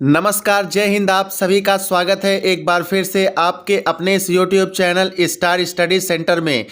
नमस्कार, जय हिंद। आप सभी का स्वागत है एक बार फिर से आपके अपने इस YouTube channel star study centre में।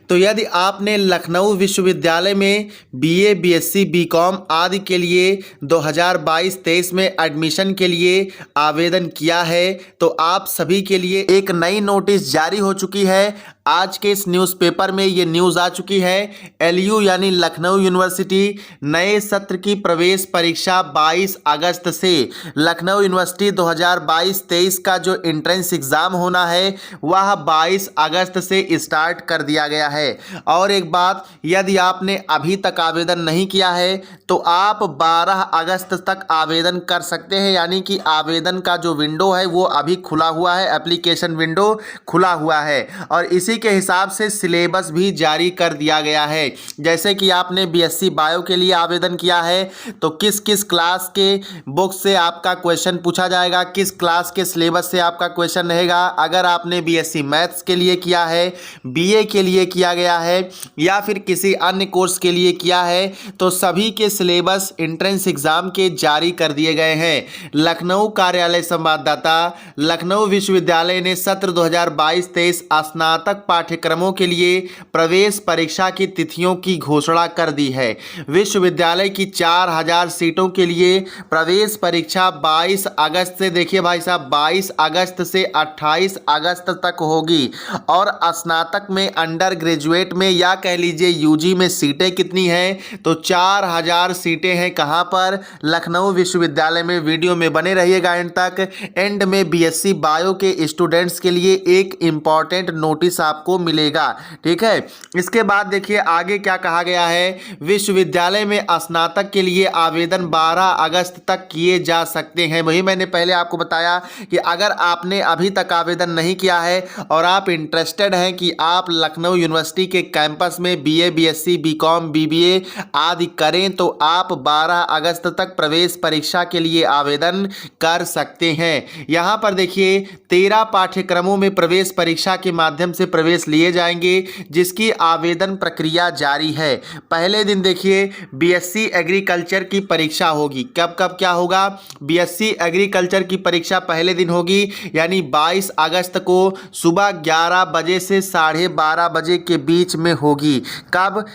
तो यदि आपने लखनऊ विश्वविद्यालय में बीए, बीएससी, बीकॉम आदि के लिए 2022-23 में एडमिशन के लिए आवेदन किया है तो आप सभी के लिए एक नई नोटिस जारी हो चुकी है। आज के इस न्यूज़पेपर में ये न्यूज़ आ चुकी है। एलयू यानी लखनऊ यूनिवर्सिटी नए सत्र की प्रवेश परीक्षा 22 अगस्त से लखनऊ यूनिवर्सिटी 2022-23 का जो एंट्रेंस एग्ज़ाम होना है वह 22 अगस्त से स्टार्ट कर दिया गया है। और एक बात, यदि आपने अभी तक आवेदन नहीं किया है तो आप 12 अगस्त तक आवेदन कर सकते हैं, यानी कि आवेदन का जो विंडो है वो अभी खुला हुआ है, एप्लीकेशन विंडो खुला हुआ है। और इसी के हिसाब से सिलेबस भी जारी कर दिया गया है। जैसे कि आपने बीएससी बायो के लिए आवेदन किया है तो किस किस क्लास के बुक से आपका क्वेश्चन पूछा जाएगा, किस क्लास के सिलेबस से आपका क्वेश्चन रहेगा। अगर आपने बीएससी मैथ्स के लिए किया है, बीए के लिए किया गया है या फिर किसी अन्य कोर्स के लिए किया है तो सभी के सिलेबस एंट्रेंस एग्जाम के जारी कर दिए गए हैं। लखनऊ कार्यालय संवाददाता, लखनऊ विश्वविद्यालय ने सत्र 2022-23 स्नातक पाठ्यक्रमों के लिए प्रवेश परीक्षा की तिथियों की घोषणा कर दी है। विश्वविद्यालय की 4000 सीटों के लिए प्रवेश परीक्षा 22 अगस्त से, देखिए भाई साहब, 22 अगस्त से 28 अगस्त तक होगी। और स्नातक में, अंडर ग्रेजुएट में या कह लीजिए यूजी में सीटें कितनी हैं तो 4000 सीटें हैं। कहां पर? लखनऊ विश्वविद्यालय में। वीडियो में बने रहिएगा एंड तक। एंड में बीएससी बायो के स्टूडेंट्स के लिए एक इंपॉर्टेंट नोटिस आपको मिलेगा, ठीक है। इसके बाद देखिए आगे क्या कहा गया है। विश्वविद्यालय में स्नातक के लिए आवेदन 12 अगस्त तक किए जा सकते हैं। वही मैंने पहले आपको बताया कि अगर आपने अभी तक आवेदन नहीं किया है और आप इंटरेस्टेड हैं कि आप लखनऊ यूनिवर्सिटी के कैंपस में बीए, बीएससी, बीकॉम, बीबीए आदि करें तो आप 12 अगस्त तक प्रवेश परीक्षा के लिए आवेदन कर सकते हैं। यहां पर देखिए 13 पाठ्यक्रमों में प्रवेश परीक्षा के माध्यम से प्रवेश लिए जाएंगे जिसकी आवेदन प्रक्रिया जारी है। पहले दिन देखिए बीएससी एग्रीकल्चर की परीक्षा होगी। कब कब क्या होगा? बीएससी एग्रीकल्चर की परीक्षा पहले दिन होगी, यानी 22 अगस्त को सुबह 11 बजे से 12:30 बजे के बीच में होगी। कब?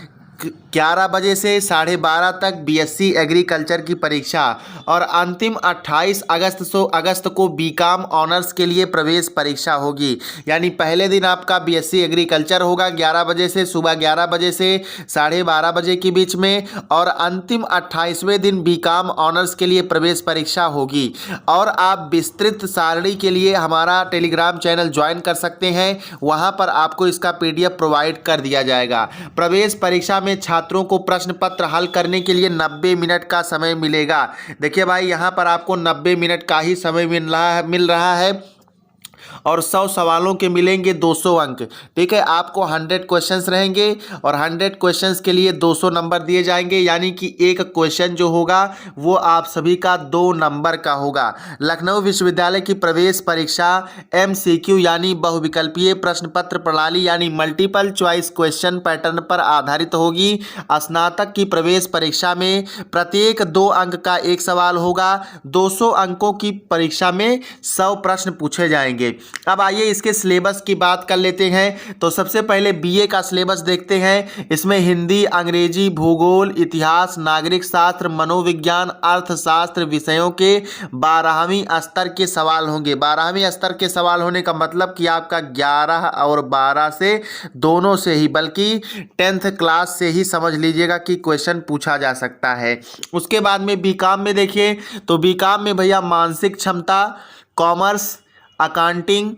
11 बजे से 12:30 तक बीएससी एग्रीकल्चर की परीक्षा। और अंतिम 28 अगस्त को बीकॉम ऑनर्स के लिए प्रवेश परीक्षा होगी। यानी पहले दिन आपका बीएससी एग्रीकल्चर होगा 11 बजे से, सुबह 11 बजे से 12:30 बजे के बीच में। और अंतिम 28वें दिन बीकॉम ऑनर्स के लिए प्रवेश परीक्षा होगी। और आप विस्तृत सारणी के लिए हमारा टेलीग्राम चैनल ज्वाइन कर सकते हैं, वहां पर आपको इसका पीडीएफ प्रोवाइड कर दिया जाएगा। प्रवेश परीक्षा में छात्रों को प्रश्न पत्र हल करने के लिए 90 मिनट का समय मिलेगा। देखिए भाई, यहां पर आपको 90 मिनट का ही समय मिल रहा है और 100 सवालों के मिलेंगे 200 अंक, ठीक है। आपको 100 क्वेश्चंस रहेंगे और 100 क्वेश्चंस के लिए 200 नंबर दिए जाएंगे, यानी कि एक क्वेश्चन जो होगा वो आप सभी का 2 नंबर का होगा। लखनऊ विश्वविद्यालय की प्रवेश परीक्षा एमसीक्यू यानी बहुविकल्पीय प्रश्न पत्र प्रणाली यानी मल्टीपल चॉइस क्वेश्चन पैटर्न पर आधारित होगी। स्नातक की प्रवेश परीक्षा में प्रत्येक 2 अंक का एक सवाल होगा। 200 अंकों की परीक्षा में 100 प्रश्न पूछे जाएंगे। अब आइए इसके सिलेबस की बात कर लेते हैं। तो सबसे पहले बीए का सिलेबस देखते हैं। इसमें हिंदी, अंग्रेजी, भूगोल, इतिहास, नागरिक शास्त्र, मनोविज्ञान, अर्थशास्त्र विषयों के 12वीं स्तर के सवाल होंगे। 12वीं स्तर के सवाल होने का मतलब कि आपका 11 और 12 से दोनों से ही, बल्कि 10th क्लास से ही समझ लीजिएगा कि क्वेश्चन पूछा जा सकता है। उसके बाद में बीकॉम में देखिए तो बीकॉम में भैया मानसिक क्षमता, कॉमर्स, अकाउंटिंग,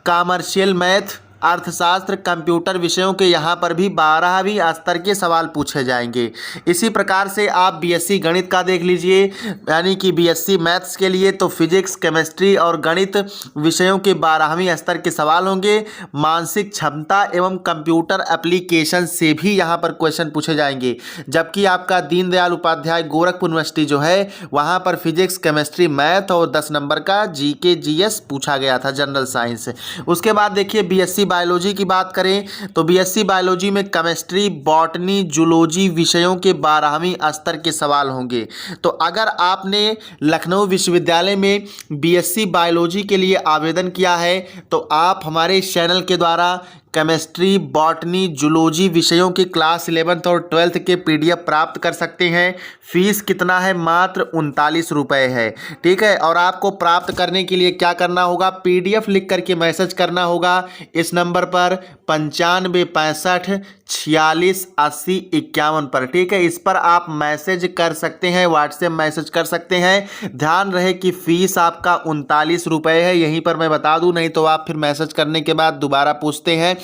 कॉमर्शियल मैथ, अर्थशास्त्र, कंप्यूटर विषयों के यहाँ पर भी 12वीं स्तर के सवाल पूछे जाएंगे। इसी प्रकार से आप बीएससी गणित का देख लीजिए, यानी कि बीएससी मैथ्स के लिए तो फिजिक्स, केमिस्ट्री और गणित विषयों के 12वीं स्तर के सवाल होंगे। मानसिक क्षमता एवं कंप्यूटर एप्लीकेशन से भी यहाँ पर क्वेश्चन पूछे जाएंगे। जबकि आपका दीनदयाल उपाध्याय गोरखपुर यूनिवर्सिटी जो है वहाँ पर फिजिक्स, केमिस्ट्री, मैथ और 10 नंबर का जीके जीएस पूछा गया था, जनरल साइंस। उसके बाद देखिए बीएससी बायोलॉजी की बात करें तो बीएससी बायोलॉजी में केमिस्ट्री, बॉटनी, जूलॉजी विषयों के 12वीं स्तर के सवाल होंगे। तो अगर आपने लखनऊ विश्वविद्यालय में बीएससी बायोलॉजी के लिए आवेदन किया है तो आप हमारे इस चैनल के द्वारा केमिस्ट्री, बॉटनी, जूलॉजी विषयों के क्लास 11th और 12th के पीडीएफ प्राप्त कर सकते हैं। फीस कितना है? मात्र 39 रुपये है। ठीक है, और आपको प्राप्त करने के लिए क्या करना होगा? पीडीएफ लिख करके मैसेज करना होगा इस नंबर पर 95 65 46 80 51 पर। ठीक है, इस पर आप मैसेज कर सकते हैं, व्हाट्सएप मैसेज कर सकते हैं। ध्यान रहे कि फीस आपका 39 रुपये है, यहीं पर मैं बता दूं, नहीं तो आप फिर मैसेज करने के बाद दोबारा पूछते हैं।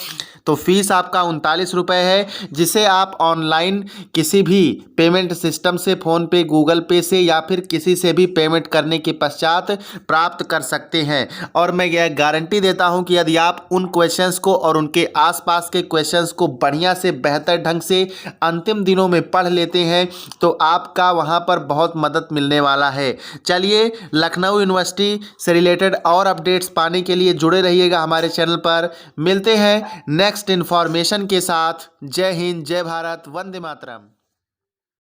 तो फीस आपका 39 रुपये है, जिसे आप ऑनलाइन किसी भी पेमेंट सिस्टम से, फ़ोन पे, गूगल पे से या फिर किसी से भी पेमेंट करने के पश्चात प्राप्त कर सकते हैं। और मैं यह गारंटी देता हूं कि यदि आप उन क्वेश्चंस को और उनके आसपास के क्वेश्चंस को बढ़िया से बेहतर ढंग से अंतिम दिनों में पढ़ लेते हैं तो आपका वहां पर बहुत मदद मिलने वाला है। चलिए, लखनऊ यूनिवर्सिटी से रिलेटेड और अपडेट्स पाने के लिए जुड़े रहिएगा हमारे चैनल पर। मिलते हैं नेक्स्ट इन्फॉर्मेशन के साथ। जय हिंद, जय भारत, वंदे मातरम।